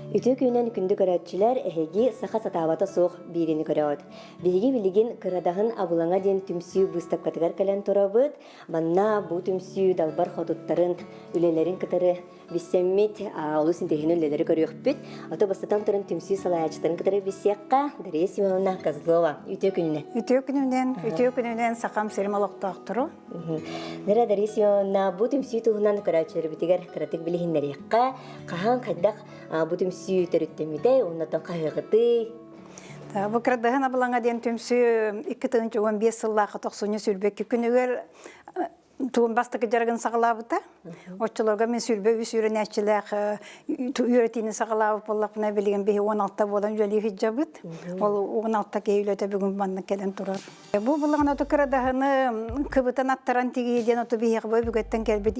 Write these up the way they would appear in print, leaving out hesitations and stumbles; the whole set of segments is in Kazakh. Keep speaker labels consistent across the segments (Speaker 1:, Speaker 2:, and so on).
Speaker 1: Ütü günden kündü körətçilər ehegi saxa satavata soğ birini körəot. Bihi biligin kıradağın abulana den tümsü bыстап katıgar kalen torabıt. Banna bu tümsü dalbar xodutların ülelerin kıtarı Бисеммит олус интехин өлелері көріқпіт. Ото бастатан тұрын түмсі салаячтарын кітары бисеққа Дарья Семеновна Козлова. Үтеу күнінен сақам серімалықтақ тұру. Нара Дарья Семеновна бұ түмсі тұғынан көрәчері бітігер кіратық білігіндер еққа. Қахан қайдақ бұ түмсі төріттемеді, оннатан қағығыды.
Speaker 2: Бұл кірадығын абылаңа ден түмсі 2015 сыллақы 90 сүрбеккі күнігер туын бастықы жарғын сағылабыта. Отчыларға мен сүрбе үсірін әтчіләқ үйретейін сағылабы болақпына білген бейі 16-та болан жөлі хиджабыт. Ол 16-та кейілеті бүгін банны кәден тұрар. Бұл бұлағын оты кірадағыны күбітін аттаран тегейден оты бейіқ бөй бүгеттен кәлбет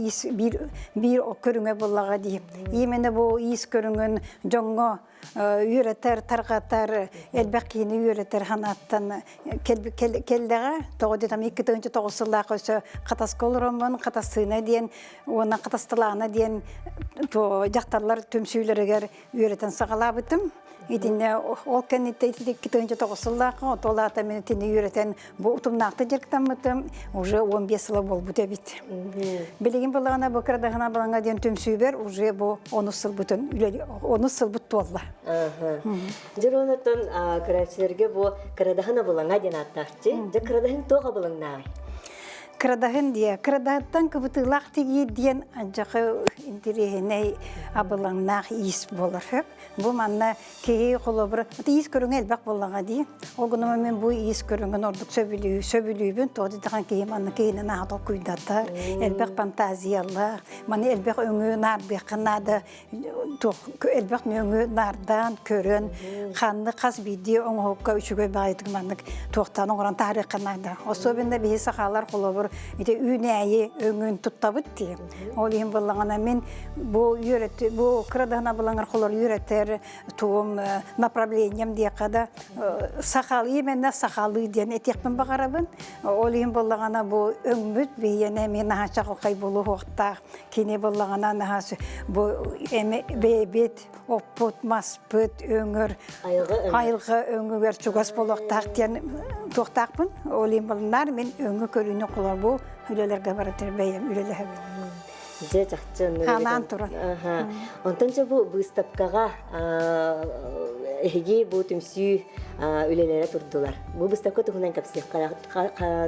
Speaker 2: бір көріңе болаға дейіп. Емені бұл ес көріңін жоңғы үйретер, тарғатар, әлбәқ кейіні үйретер ханаттан келдіға. Тоғыды там 2-9 сыллақ өсі қатасқы олырымын, қатасына дейін, оны қатастылағына дейін жақтарлар төмсүйлерігер үйретін сағалабытым. Итинне ол кәнетті 2-9 сыллақ, отолағыта мен тені үйретен бұл ұтымнақты жерктамытым, уже 15 сылы бол бұт әбіт. Білеген болағына бұл кірадағына балаңа дейін төмсүйбер, уже бұл 10 сыл бұт толла.
Speaker 1: Жыр онытын кірадшілерге бұл кірадағына балаңа дейін аттақчы, жа кірадағын тоға балаңнағы?
Speaker 2: Кірадағын дия, кірадағыттан күбітілақ тегі дейін анжақы интерегіней абылаңнақ ес болыр. Бұл манна кейі қолы бір, ес көріңі әлбәқ болаға дейін. Ол күніма мен бұл ес көріңін ордық сөбілүйбін, тоғды даған кейі манна кейінен ағытыл күйдатар, әлбәқ фантазиялар, маны әлбәқ өңі нарбеқін ады, әлбәқ өңі нардан көрін, қанны қас бейде оң хоққа үшіге бағайдық манны тоқтаның оран тарихын ады. Особенно бейі сақалар қолы бір, үйіне әйі өңін тұттабыт дейім. Ол ең болағына мен бұл кірадағына болаңар қолар үйретер, туым направлением дей қада сақалы, еменне сақалы дейін әтекпін бағарабын. Ол ең болағына бұл өңміт бейіне мен нағаша қылқай болу оқтақ. Кене болағына нағасы бұл бейбет, оппыт, маспыт, өңір, айылғы өңігер чугас болуқтақ дейін тоқтақпын. Ол ең болағынар мен өңі көріне қолар бұл үлелерге баратыр бәйім үлелер.
Speaker 1: Же жақчын.
Speaker 2: Ханан тұрын.
Speaker 1: Онтанча бұл бұстапқаға әйге бұл түмсі үлелері тұрдылар. Бұл бұстапқа тұғынан кәпсі.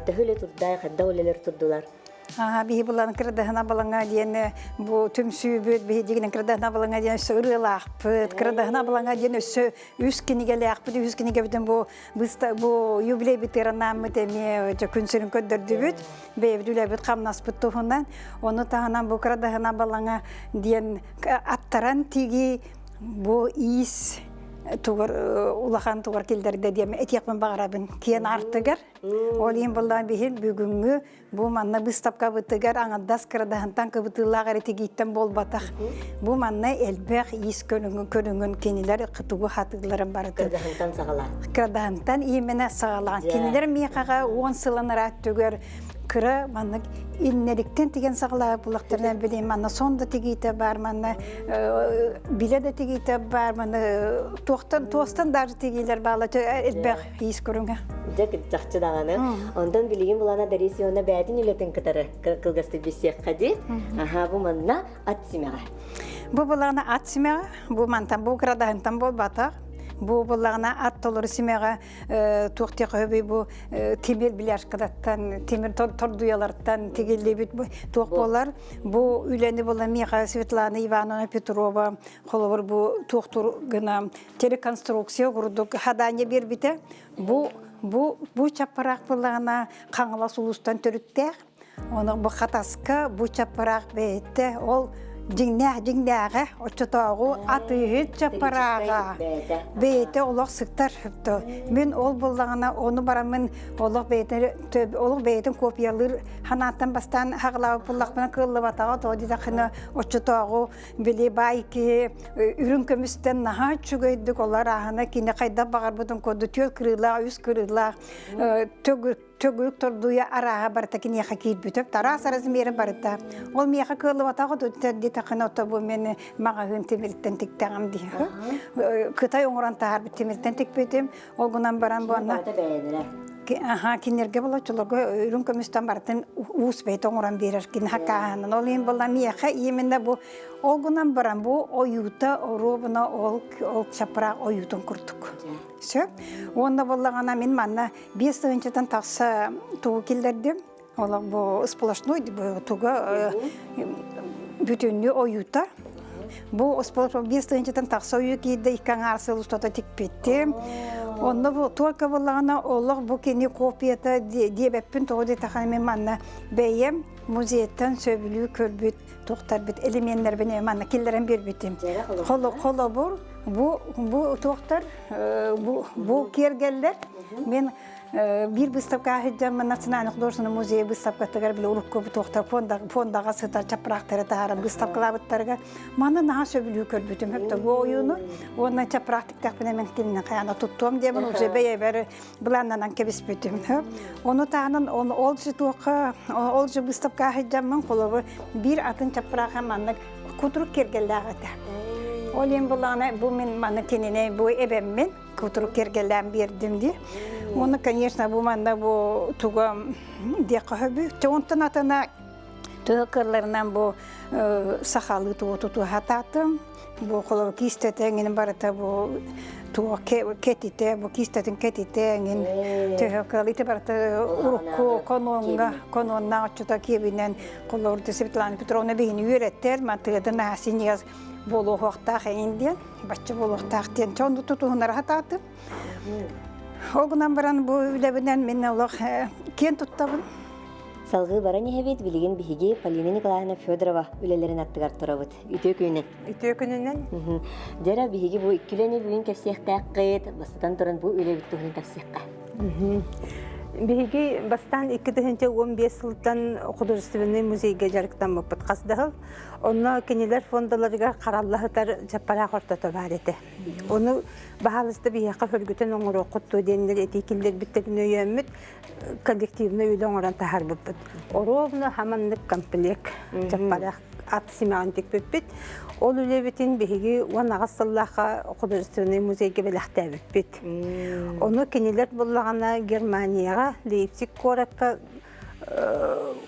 Speaker 1: Тәхілі тұрдай, қадда үлелер тұрдылар.
Speaker 2: Бейі бұланы кірадағына балаңа дейін бұл түмсі бүт, бейі дегенен кірадағына балаңа дейін өсі ұрылақ бұт, кірадағына балаңа дейін өсі үскенігелі ақпыт, үскенеге бүтін бұл юбилей бітерінен мүтеме күнсірін көддірді бүт, бейі бүділі бүт қамнас бұт тұғынан, оны тағынан бұл кірадағына балаңа дейін аттаран тегі бұл иіс улахан туғар келдерді дейм әтеқпен бағарабын кейін артығыр. Ол ең болдан бейін бүгінгі бұл манна бұстапқа бұтығыр аңадас кірадағынтан көбітілағар етегейттен бол батақ. Бұл манна әлбәқ ес көріңін кенелер қытығы хатығыларын барыды.
Speaker 1: Кірадағынтан сағалар.
Speaker 2: Кірадағынтан емені сағалаған. Кенелер мейқаға 10 сылын рәттігір кірі манна иннеліктен теген сағылағы бұлақтарынан білейін. Манна сонда тегейті бар, манна біледі тегейті бар, манна тоғыстан даже тегейлер балы әлбәқ ес көріңі.
Speaker 1: Жақчы дағаны. Ондан білеген бұлана Дарья Семеновна бәдін үлетін кітары қылғасты бесек қади. Бұл манна ат семеға.
Speaker 2: Бұл бұлағына ат семеға, бұл мантан, бұл кірадағынтан бол батақ. Бұл бұлағына ат толыр семеға тоқтеқы өбей бұл темір біляшқадаттан, темір тордуялардан тегелі бүт тоқ болар. Бұл үйлені бұл Миха Светлана Ивановна Петрова қолығыр бұл тоқтыр ғына телеконструкция құрдық хадане бер біті. Бұл чаппарақ бұлағына қаңылас ұлыстан түріттәқ. Оның бұл қатасқы бұл чаппарақ бәйті ол Деңнәға, отчатауғы атығы чапараға бейті олық сықтар хүпті. Мен ол болағына оны барамын олық бейтін копиялыр ханаттан бастан хағылауы болақпына қылы батаға тоғыда қыны отчатауғы біле байки үрін көмістен наға чүгейдік олар ағына кені қайда бағар бұдың коды төл кірілақ, үз кірілақ, төгүк тордуя арага барта кинеха кийбүтөп тара саразмери барта. Ол меха кылы батага дөттөрдү такына отобу мен магагын темиртен тиктагам ди. Кытай оңран таар бит темиртен тикпетим. Ол гунан баран буна. Кинерге болочуларга өрүн көмүстөн бартын уус бейт оңран берер кин хакаанын. Ол эми болла меха именде бу ол гунан баран бу оюта оробуна ол чапра оютун курдук. Сөп. Онда боллагана мен манна 5 тыгынчадан такса тугу килдердим. Ола бу сплошной туга бүтүнү оюта. Бу сплошной 5 тыгынчадан такса оюки да иккан арсыл устата тикпеттим. Онда бу только боллагана олог бу кени копията дебеппин тоди такан мен манна бейем музейден сөбүлүү көрбүт токтар бит элементтер менен манна килдерен бербитим. Коло бур бу токтар бу кергеллер мен bir выставка hıcam Nasyonal Художественный музей выставка тагар биле урукку токтар фондага сыта чапрактары тагар выставкалабыттарга маны наha сөбүлүү көрбүтүм хепте бу оюну онна чапрактыктак менен мен тилине каяна туттум деп уже бейбер буланнан кебиспүтүм хеп ону таанын ол жытука ол же выставка hıcamын колобу bir атын чапрага манны кутурук кергелдагыта ол эми булана бу мен маны тенине бу эбеммен кутурук кергелден бердим ди. Оны, конечно, бу манда бу туга декахыбы. Чонтан атана төгөрлөрүнөн бу сахалы туту хататым. Бу коло кистетеңин барата бу туга кетите, бу кистетин кетитеңин төгөрлөрү барата урукку кононна ачта кебинен колорду Светлана Петровна бегини үйрөттер. Мантыгыдан асинияз болу хоктах инден, баччы болу хоктахтен чонду тутуунар хататым. Огунан баран бу үлебинен мен олох кен туттабын.
Speaker 1: Салгы баран ехебет билеген биһиги Полина Николаевна Федорова үлелерин аттыгар турабыт. Үтө күнүнен.
Speaker 3: Үтө күнүнен.
Speaker 1: Жара биһиги бу иккүлени бүгүн кепсехтаккыт, бастан туран бу үлебит тугунун кепсехка.
Speaker 3: Биһиги бастан 2015 жылдан художественный музейге жарыктан боппут каздыгыл. Онна кенелер фондаларга караллахытар жаппара кортото бар эте. Оны баалысты бияка хөргүтөн оңоро котту денлер этикилдер биттегин өйөмүт коллективный үйлө оңоран тахар боппут. Оровна хаманлык комплект жаппара ат симантик боппут. Ол үлебитин биһиги уанагасыллаха художественный музейге белахтабыппут. Оны кенелер боллагана Германияга Лейпциг коракка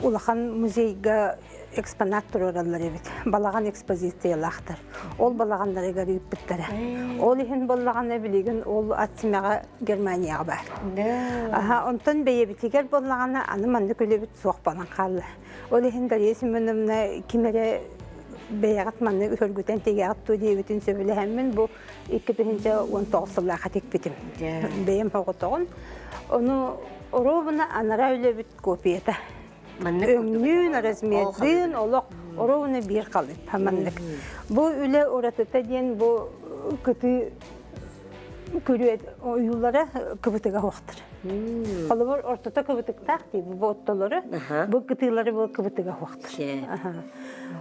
Speaker 3: улахан музейге экспонат туралар бит. Балаган экспозициялахтар. Ол балагандар гарып биттер. Ол ихин боллаганы билеген ол атсымага Германияга бар. Аха, онтон бейебитигер боллаганы аны манды көлөбүт сокпанан калды. Ол ихин даресимөнөмнө кимере бейгат манны өргүтен тегат ту дебитин сөбүлө хэммен бу 2019 жылга текпитим. Бейем хоготогон. Ону оробуна анара үлебит копията. Өңнүн размердин олок оровуна бир калып хаманлык. Бу үле оратыта ден бу кыты көрөт оюлара кыбытыга вактыр. Колобор ортото кыбытыктак дейби бу оттолору. Бу кытылары бу кыбытыга вактыр.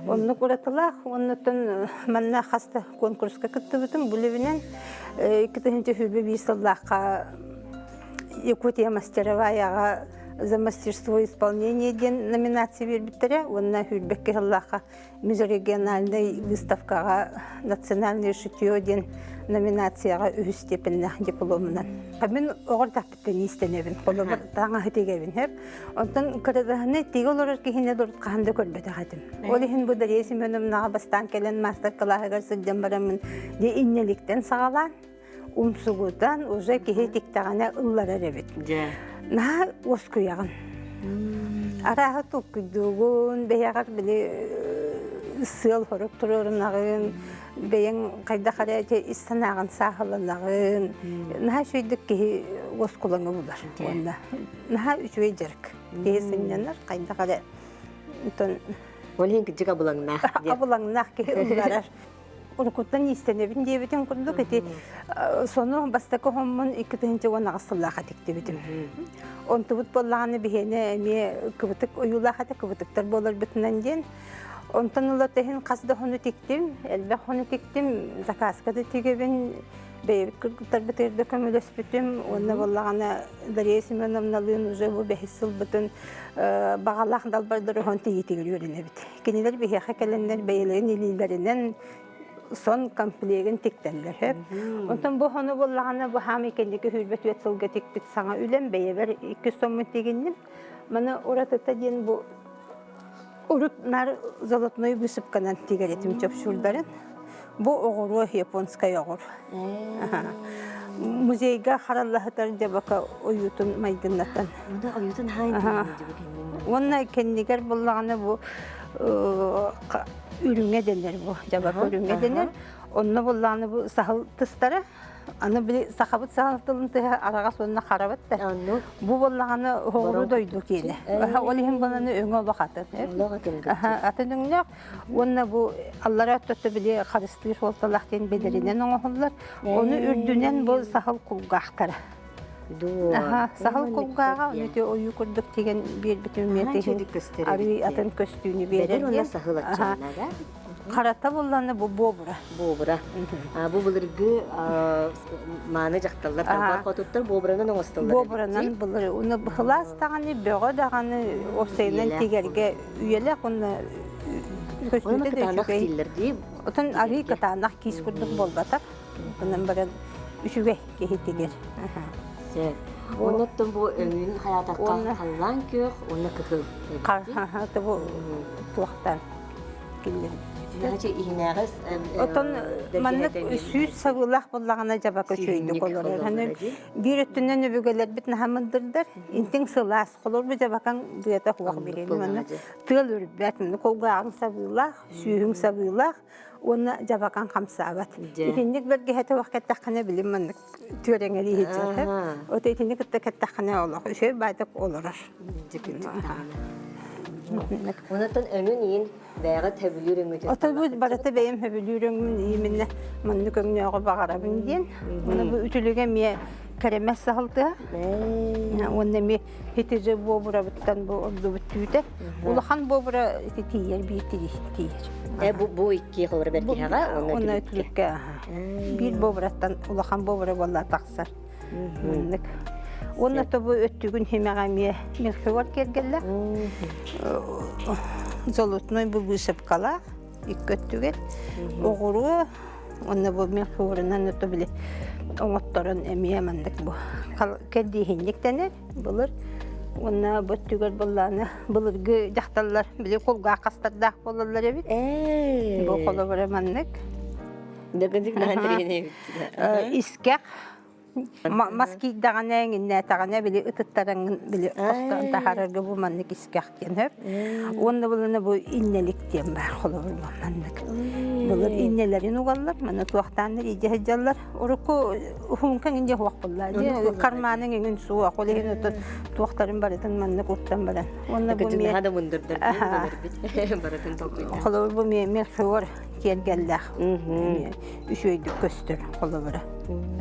Speaker 3: Онну оратылак, оннотон манна хаста конкурска кыттыбытым булебинен 2005 жылга Якутия мастероваяга за мастерство исполнения ден номинации вербиттере, онна хүрбекке хыллаха межрегиональный выставкага национальный шитье ден номинацияга үз степеннах дипломынан. Мен огордак биттен истенебин, колобор таңа хитегебин хеп. Онтон кырдаганы тигелор кихине дурут каханды көрбөтө хатым. Ол ихин бу даресимөнөм нага бастан келен мастер классыгар сылдам барамын де иннеликтен сагалан. Умсугудан уже кихи тиктагана ыллара ребит. На оскуяган. Арага туккудугун беягар биле сыл хорок турурунагын бейен кайда караje истанаган сахаланагын. На шүйдүк кихи оскулаңы булар. Онда. На үчөй жерк. Бесиннер кайда кара. Тон
Speaker 1: Олин кичига булаңнах.
Speaker 3: Абулаңнах кихи ылларар. Урукуттан истенебин дебитин курдук эти сону бастакы хоммун 2019 тиктебитим. Онтубут боллаганы бихене эми кыбытык оюлахата кыбытыктар болар битинен ден. Онтон улатехин касда хону тиктим, элбе хону тиктим, заказкада тигебин Бейбит кыргыттар бітірді көмілес бүтім, онна боллағана Дарья Семеновналығын уже бұл бәхіссіл бүтін бағалақ далбардыры ғон тегетегір өріне біт. Кенелер бейхеқа кәлендер бәйлерін елейлерінен сон комплегін тектендер. Онтан бұл ғаны боллағана бұл хам екендегі хүрбет өтсілге тек біт саңа үлен бәйебер 2 сомын тегеннен. Мана оратыта ден бұл ұрып нар золотной бүсіп канан тегеретім чөпшүрдарын. Бұл оғыру японскай оғыр. Музейға қараллағытар дебақа ойутын майгыннаттан.
Speaker 1: Онда оютун хайын
Speaker 3: Онна кендігер боллағаны бұл үріңе денер бұл. Дебақа үріңе денер. Онна боллағаны бұл сағыл тұстары. Аны білі сақабыт сағылтылын тұға араға сонына қарабыт та. Бұл боллағаны оғыру дойду кейді. Олығын боланы өңі олық атын. Атын өңілік. Онна бұл аллара өттөтті білі қарыстығы шолталақтен бедерінен оңығылар. Оны үрдінен бұл сағыл құлғақтары. Сағыл құлғаға өте ойы күрдік деген бір бүтін метеген арый атын көстүүні берден. Қарата болланы бұл бобыра.
Speaker 1: Бобыра. Бұл бұлырғы маны жақталар. Қотуттар бобыранан оңыстылар.
Speaker 3: Бобыранан бұлыр. Оны бұластағаны, бөғі дағаны осайынан тегерге үйелек. Оны
Speaker 1: көстүүді де үшігей.
Speaker 3: Отын арый катанақ кейс күрдік болбатар. Бұнын бірін үшіге кейтегер.
Speaker 1: Оннаттан бұл өмін хаятаққа қалған көк, оны күкіл.
Speaker 3: Қарты бұл туақтан келден. Отон маннык сүз сабылах боллагана жаба көчөйдү колор. Бир өттүнөн өбөгөлөр битне хамындырдар. Интин сылас колор бу жабакан буята хуак берели манна. Тыл үрбәтне колгагын сабылах, сүйүң сабылах, оны жабакан камсабат. Итинник берге хата вакытта кана билим маннык төреңели хечер. Ото итинник катта кана олох. Өшө байтак олорор.
Speaker 1: Онаттан өмін ең бәғі тәбілер өңгөтен.
Speaker 3: Отал бұл бараты бәйім тәбілер өңгімін үйімінне мұнды көңнеуға бағарабын ден. Оны бұл үтіліге ме кәремәс сағылды. Онда ме хетеже бобыра бұттан бұл орды бұттүйді. Улахан бобыра тейер бейттері тейер.
Speaker 1: Бұл екі қылыр бәрге хаға?
Speaker 3: Оны үтілікке. Bir бобыраттан улахан бобыра болла тақсар. Онна тобу өттүгүн хемегамия мелхевар кергелле. Золотной бубусып кала, иккөттүгет. Огуру, онна бу мелхеварынан өттү биле. Оңотторун эмие мандык бу. Кедди хиндиктенер, булыр. Онна бүттүгөр булланы, булыргы жакталлар, биле колга кастардак болалар эбит. Бу коло бара мандык.
Speaker 1: Дагындык нандырыны эбит.
Speaker 3: Искак маски дагана инне тагана били ыттарың били остан тахарга бу маннык искак кенеп. Онда булны бу иннелик тем бар холор маннык. Булар иннелерин угаллар, мана туактан ижехҗаллар. Уруку хункан инде хуак буллар. Карманың иңин суа колеген туактарын барытын маннык уттан баран. Онда бу ме
Speaker 1: хада мундырдар бит. Баратын толкуй.
Speaker 3: Холор бу ме сор кергәлләр. Үшөйдү көстөр холор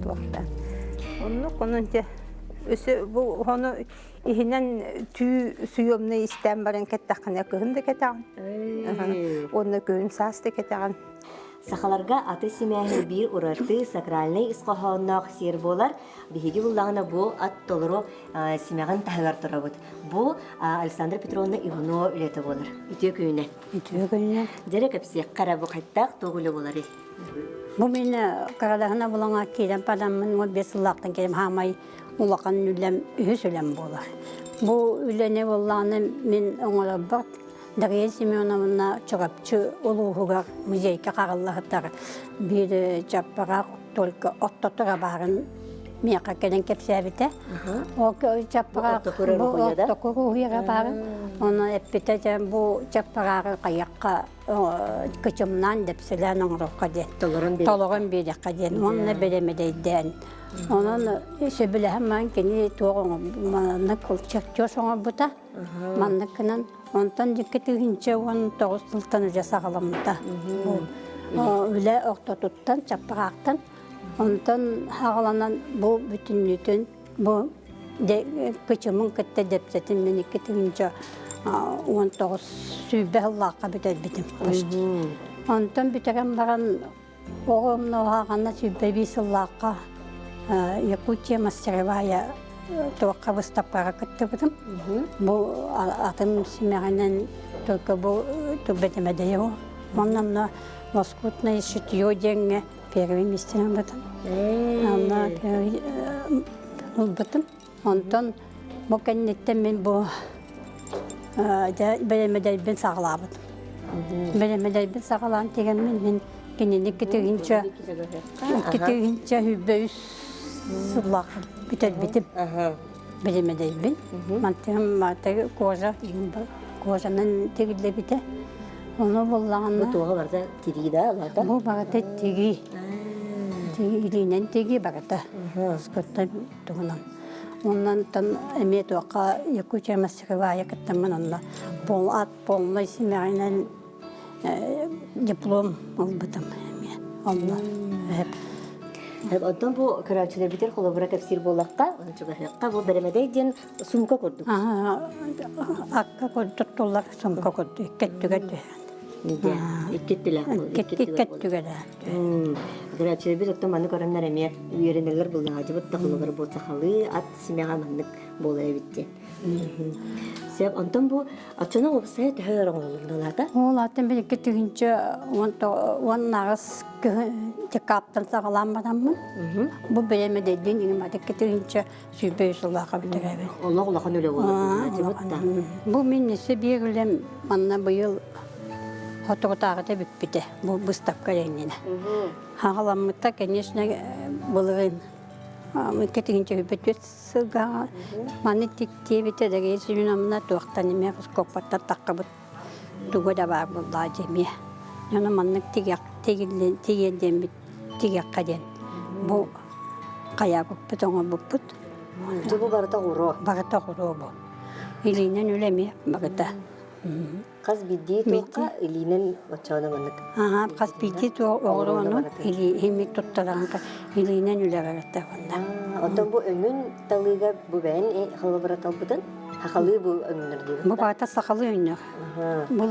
Speaker 3: туактан. Onu konunca bu onu ihinen tüy suyumunu isten barın kettakına kıhındı ketağın. Onu köyün sastı ketağın.
Speaker 1: Сахаларга аты семяхи бир урарты сакральный исқохоннақ сер болар. Бихиги буллағына бу ат толыру семяғын тағылар тұрабыд. Бу Александра Петровна Иванова үлеті болар. Үтіе күйіне.
Speaker 3: Үтіе күйіне.
Speaker 1: Дәрі көпсек қарабы қайттақ тоғылы болар.
Speaker 4: Бу мені қарадағына бұлаңа келем падамын, ол бес ұлақтан келем хамай ұлаққан үлем, үйіс үлем болар. Бу үлене болағына мен оңыра бақ, Дарья Семеновна чұрапчы олуғыға музейке қаралығыттар. Bir жаппарақ только оттотыра барын меқа келен кепсәбіті. Ол жаппарақ оттокыру барын. Оны әппеті бұл жаппарағы қаяққа кычымнан депселен оңырыққа ден. Толығын береққа ден. Оны беремедейден. Onun işe bile hemen kendi tuğun manlık çekiyor sonra bu da manlıkının ondan dikkatince onun toğustultan önce sağlamda. Öyle ortatuttan çapraktan ondan hağlanan bu bütünlüğün bu kıçımın kıtta depsetin beni dikkatince on toğus sübbe Allah'a biter bitim. Ondan bitiren baran оғымны оғағанна сүббеби сыллаққа Якутия мастеровая туаққа выставкаға кітті бұдым. Бұл атым семеғанен только бұл түббетемеді еу. Оннан лоскутное шитье денге первый мистерім бұдым. Онна первый бұдым. Онтан бұл кәнеттен мен бұл бәлемедәлбен сағылабыдым. Бәлемедәлбен сағылан деген мен кенені кетігінші хүббөйіс сыллақы бітер бітіп бәлемедәлбен. Мантығым матығы кожанын тегілі біті. Оны болағанна...
Speaker 1: Бұл туға барда тегі да, аларда?
Speaker 4: Бұл бағыта теги. Илінен теги бағыта. Скотта тұғынан. Ondan emet oqa Yakutия мастеровая кеттеммен онда полный семейный диплом албытым эме. Онда
Speaker 1: Ondan bu kıraçılar biter kolabora tefsir bolaqqa, onçuqaqqa bu beremedeyden sumka kurduk.
Speaker 4: Akka koydurttular sumka koydu. Kettügedi.
Speaker 1: İkkettiler.
Speaker 4: Kettügedi.
Speaker 1: Kıraçılar biz ottan manı koranlar eme üyerenler buldu. Acıbıt da kolabora bolsa xalı at simeğa manlık bolaya bitti. Sebep ondan bu açana olsaya tehir oğlundalarda.
Speaker 4: Oğlatın bir kettügünce on nağız kaptan sağlanmadan mı? Bu beremedeyden yine kettügünce sübbeyiz Allah'a bitirelim.
Speaker 1: Allah'ın öyle oldu. Acıbıt da.
Speaker 4: Bu minnesi bir ülem manna bu yıl Хотоготағы да бүкпіді, бұл бұстапқа рейнені. Хағаламытта, конечно, бұлығын. Кетігінші үбіт өтсіға, маны тектей біті дәге сүрін амына туақтан еме қыз көкпаттар таққа бұт түгі да бар бұлда жеме. Оны манның тегелден біт, тегекқа ден. Бұл қая көкпіт, оңа бұкпіт.
Speaker 1: Бұл барыта ғұру.
Speaker 4: Барыта ғұру бұл. Илейнен өлеме бағыта.
Speaker 1: Қаз бидді тоққа илинен очауна маннык.
Speaker 4: Қаз бидді оғыруыны емек тұтталағанға илинен үлі баратта ғында.
Speaker 1: Оттан бұл өңін талыға бұл бәйін қалы барат албыдан? Хақалы бұл өңінер дейбі?
Speaker 4: Бұл бағыта сақалы өңінер. Бұл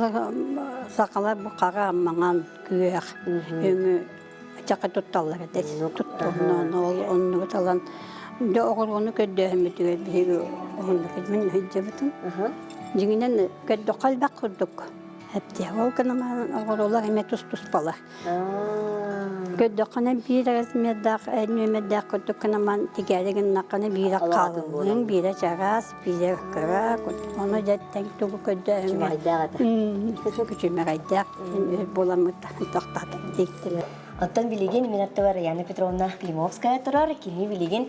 Speaker 4: сақала бұл қара маңан күйеғ өңі жаққа тұтталар әдес. Тұтталынан оны ғыталан. Үндө оғыруыны көдді әмітіге бейгі оғынды көзмен өйдзе бұтын. Жеңінен көдді қалбақ құрдық. Әпте, ол қанаман оғырулар әме тұс-тұс бала. Көдді қана бір әзмеддақ, әнөмеддақ құрдық қанаман тегәрігін нақаны бір қалың, бір жағас, бір қыра, оны жәттен тұғы көдді әме. Күчімағайдақ, боламыттан тоқтатып дектілер.
Speaker 1: Оттан билеген минатта бар Яна Петровна Климовская турар, кини билеген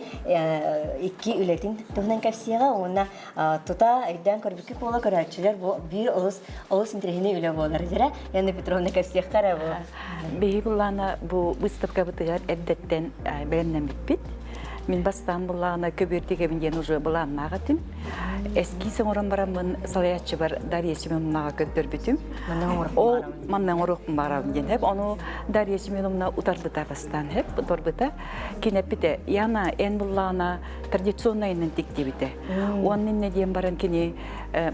Speaker 1: икки үлетин тухнан капсияга, онна тута айдан көрбүкке кола көрәчүләр бу бир олус интерехине үле болар дира. Яна Петровна капсияга кара бу.
Speaker 5: Беги булана бу выставка бутыгар эддеттен белемнен битпит. Мен бастан булана көбөртеге бинден уже булан нагатым. Эски соңоран барамын салаячы бар Дарья Семеновнага көттөр бүтүм. Ол маннан орокун барам ден хеп, аны Дарья Семеновна утарбыта бастан хеп, уторбыта кинепите яна эн булана традиционная интективите. Оннын не дем баран кини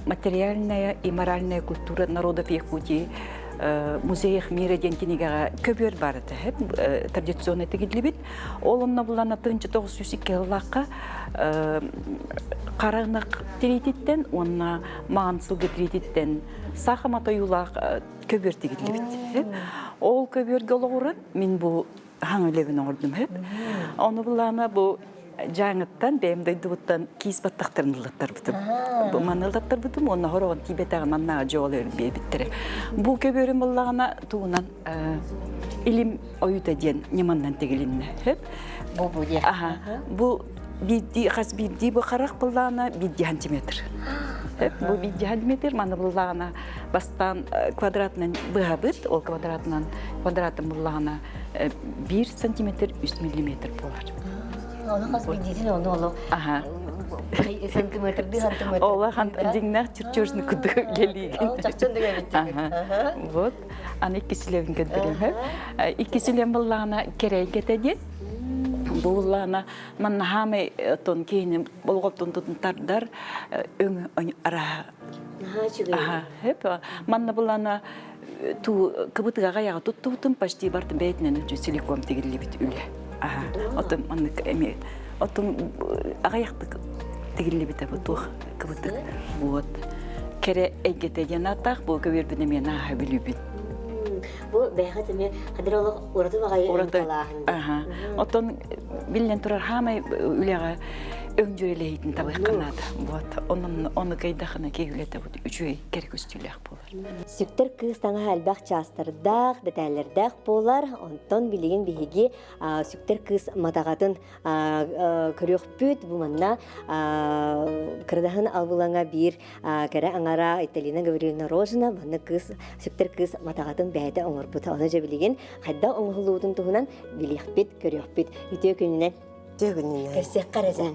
Speaker 5: материальная и моральная культура народов Якутии. Музеях мира денкинега көбөр барды хеп традиционный тегидлибит. Олонна булана 1902 жыллакка каранак тирититтен, онна мансылгы тирититтен сахамата юлак көбөр тегидлибит. Ол көбөргө олорун мен бу хаңылебин ордум хеп. Оны булана бу жаңыттан бәйімдейдіғыттан кейс баттақтарындылаттар бұтым. Бұл манылдаттар бұтым, оны хорағын тибетағын аннаға жоғалы өрін бейбіттірі. Бұл көберін болағына туғынан илім ойыта ден неманнан тегілінне.
Speaker 1: Бұл бұде?
Speaker 5: Бұл қас бидді бұл қарақ болағына бидді сантиметр. Бұл бидді сантиметр, маны болағына бастан квадратынан бұға бұд, ол квадратын болағына 1 сантиметр 3 миллиметр болар.
Speaker 1: Onu kas bildiğin onu olu. Santimetre, santimetre.
Speaker 5: Ola деңнақ чурчурсны куды geliyken.
Speaker 1: Çakçın da geldi.
Speaker 5: Вот. Аны иккисилевин көндөрөм. Иккисилем буллагына керек кетеден. Буллана манна хаме тон кейне болгоптун тутунтардар өң ара. Ага, хеп манна булана ту кыбытыга гаяга туттутун почти бартын бетинен целиком тигилибит үле. Ага, отун манна эме отун агаяктык тигилибит бутух кыбытык. Вот. Кере эгетеген атак бу көбөрбүнө мен аха билибит.
Speaker 1: Бу бәхәт эме хәдеролык ураты багай талаһын.
Speaker 5: Ага. Отон билен турар хамай үлега өңжөрелейтин табыкканада. Вот. Оны кайдахына кегүлете бут үчөй керек үстүлек болар.
Speaker 1: Сүктер кыз таңа әлбәк частырдақ, детайлердақ болар, онтон билеген биһиги сүктер кыз матағатын көрөк бүт буманна кырдаһын албылаңа бир кәрі аңара Италина Гавриловна Рожина банны кыз сүктер кыз матағатын бәйді оңыр бұта. Оны жа билеген қайда оңғылуытын туғынан билек бит, көрөк бит. Үтө күнінен көрсек қараза.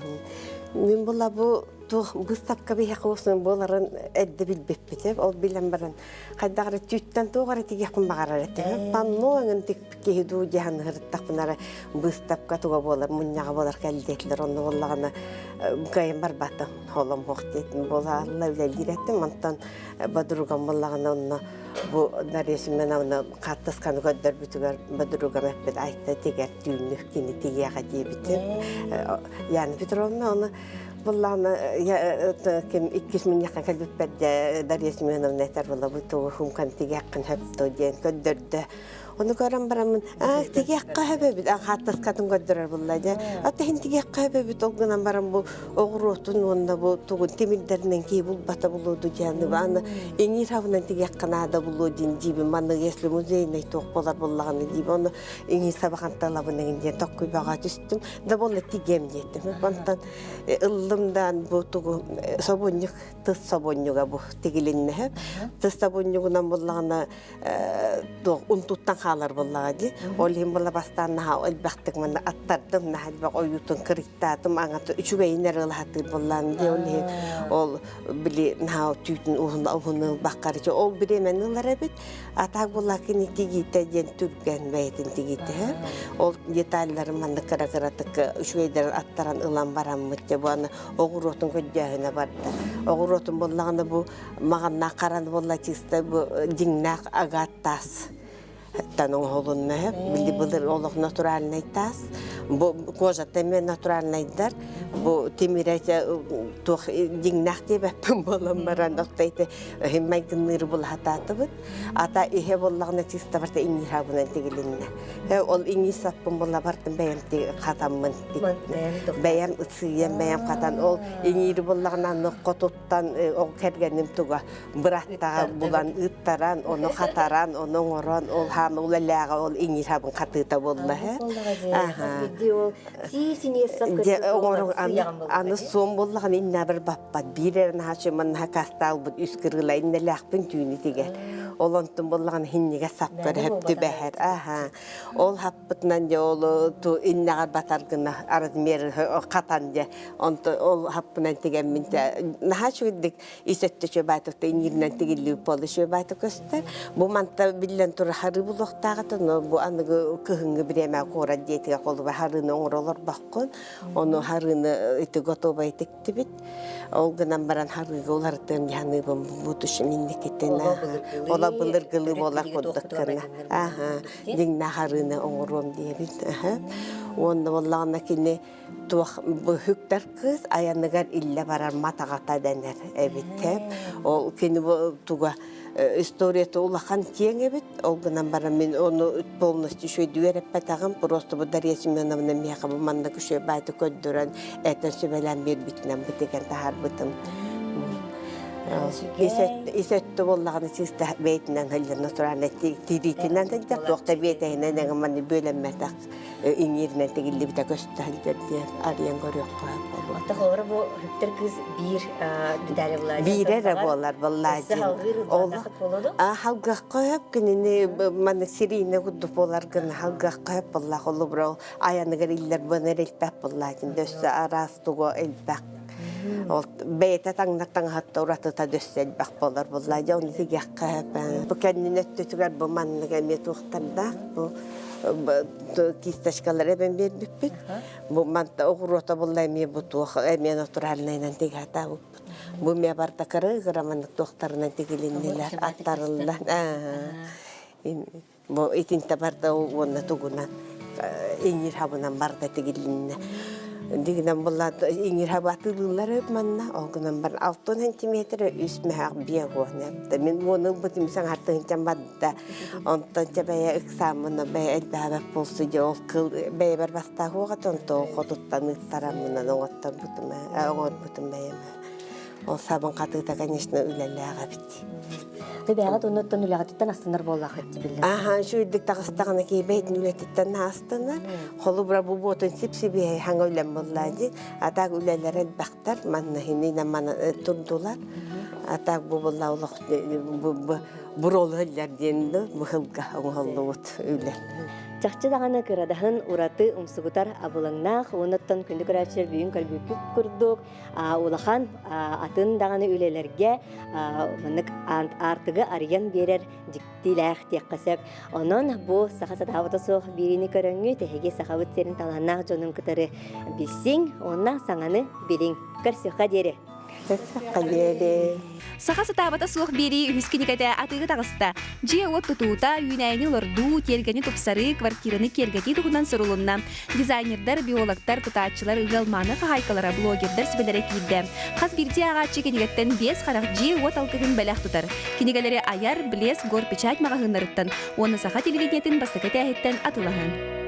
Speaker 6: Мен була бу быстапка бия коосын боларын эдде билбеппите ол билен баран кайдагы түттен тоогара тиге кумбагара эте панноңын тикке ду жахан хырттакнара быстапка туга болар мунняга болар келдетлер онны боллагана кайын барбаты холом хоктетин бола алла билдиреттим мантан бадруган боллагана онно бу наресимен аны каттаскан көдөр бүтүгөр бадруга меппет айтты тигер түнүк кини тигега жебитим яны Петровна аны Булланы кем 2 миң якка калып берде Дарья Семеновна айтар була бу тоо хумкан тигяккын хөптө ден көддөрдө. Оны көрәм барамын. Тигякка хөбөбүт хаттаскатын көддөрөр булла да. Ата хин тигякка хөбөбүт олгунан барам бу огуротун онда бу тугун темирдерден ки бул бата булуду жаны аны эңир хавынан тигякканада булудин диби маны если музейный ток болар буллаганы диби оны эңир сабаканталабын ден токкуй бага түстүм да болла тигем деттим. Бантан ыллымдан бу тугу собонюк тыс собонюга бу тигилинне тыс собонюгунан буллагана унтуттан халар буллагы ол хим була бастан ха элбактык мен аттардым нахалба оютун криттатым аңаты үчүгейнер ылхатыр буллан ди ол били ха түтүн ухун баккарчы ол биремен ылар бит атак булла кини тигите ден түрген бейтин тигите ол детальдарын мен каракаратык үчүгейдер аттаран ылан барам мытчы буаны огуротун көддөһүнө барды огуротун буллаганы бу маганна каран булла чисте бу диңнак агаттас Таның холунна билди булыр олох натуральный тас бу кожа теме натуральный дар бу темирете тох диңнах деп болом баран октайты химмай гыныр бул хататы бут ата ихе боллагына чиста барта инни хабынан тегилинне ол инни саппын була бартын бәйәмти хатаммын бәйәм ысыйем бәйәм хатан ол инни боллагынан нокотуттан ол кергеним туга быраттага булан ыттаран оны хатаран оны орон ол ул лага ол инни хабын катыта болла аны сом боллаган инна бир баппат бирерин хачымын хакастал бут үскүрүлай инне лахпын түүнү тиге олонтун боллаган хинниге сапкар хепти бехер ол хаппытнан же ол ту иннагар батаргына аразмер катан же онто ол хаппынан тиген минте нахачудик исеттече байтыкта иннирнен тигилли полышө байтык көстөр бу манта билен тур хары булоктагы но бу аныгы кыгынгы биреме кора детиге колу харыны оңролор баккон ону харыны ити готовый тектибит ол гынан баран харыгы олардын яны бутуш минникетен ола былыргылы болар коддаккана дигна харыны оңром дебит онда боллагана кини тух бүхүктер кыз аяныгар илле барар матагата денер эбитте ол кини туга историята улахан кең бит ол гынан бара мен оны полностью шөй дүереп батагым просто бу Дарья Семеновна мияка бу манда күшө байты көддөрөн этен сөбелен бир битнен битеген тахар бытым Исетті боллағаны сізді бейтінен ғылыр натуральны тиритінен дәдер, тоқта бейтінен әңімені бөлінмәдәк иңерінен тегілі біті көсті әлдерден ариян көрек қойып болу.
Speaker 1: Ата қолары бұл хүптер кыз бір дүдәрі бұлады?
Speaker 6: Бірері болар бұлады.
Speaker 1: Сі халғыр ұлдағық болуды?
Speaker 6: Халғақ қойып күніне мәні сирейіне күдді болар күні халғақ қойып болақ олы бұрау аяны ғыр иллер бұныр әлбәк болады. Дөсі арас тұғы әлбәк. Ол бейте таңнаттан хатта уратыта дөссел бақ болар болла. Жауны тигеққа. Бұ кәннен өттүтігер бұ манныға мет уқтарда. Бұ кисташкалар әбен бербіппін. Бұ манта оғырота болла әме бұ туық әмен отырарынайнан тегата бұп. Бұ ме барда кыры ғыраманық туқтарынан тегеленнелер аттарылдан. Бұ етінті барда оны тұғынан еңір хабынан барда тегеленне. Дигнан болла еңір хабы атылылар өп манна. Олғынан бар 6 сантиметр үсме ақ бия ғуаны. Мен оның бұтым саң артығынчан бадда. Онтан бәйе экзамына бәйе әлбәбәк болсы де ол қыл бәйе бар баста ғуғат. Онтан қодыттан ұттарамынан оңаттан бұтым оғыр бұтым бәйеме. Ол сабын қатыгда, конечно, үләлі аға бітті.
Speaker 1: Бәғат онуттан үләғаттан астынар боллақ етті білді.
Speaker 6: Аха, шүйдік тағыстағына кейбәйтін үләттен астынар. Қолы бұра бұл ботын сіп-сібе хаңа үлән боллады. Атақ үләлер әлбәқтар, манна хинейна мана тұрдылар. Атақ бұл болла олық бұролы әллер денді, бұхылға оңғылы от үлән.
Speaker 1: Чахчы дағаны кырадахын ураты умсугутар абылаңнақ, оныттан күнді күрәтшер бүйін көлбүкіп күрдік. Улахан атын дағаны үлелерге артығы ариян берер диктиләқ текқасек. Онын бұл сақа сатавыта соқ беріні көріңі тәхеге сақавыттерін таланнақ жонын күтары білсең, оннақ саңаны білің. Көрсіқа дері.
Speaker 7: Саха сатабата суох бери үскеникате атыгы тагыста. Жия от тутута юнайны лорду тергени тупсары квартираны кергети тугунан сорулунна. Дизайнердар, биологтар, тутаатчылар, ыгалманы хайкалара, блогердар сибелере кийде. Хас бирди агачы кенигеттен 5 карак жия от алтыгын бәләх тутар. Кенигелери аяр, блес, гор печать магазыннарыттан. Оны саха телевидениятын бастакы тәһиттен атылаһын.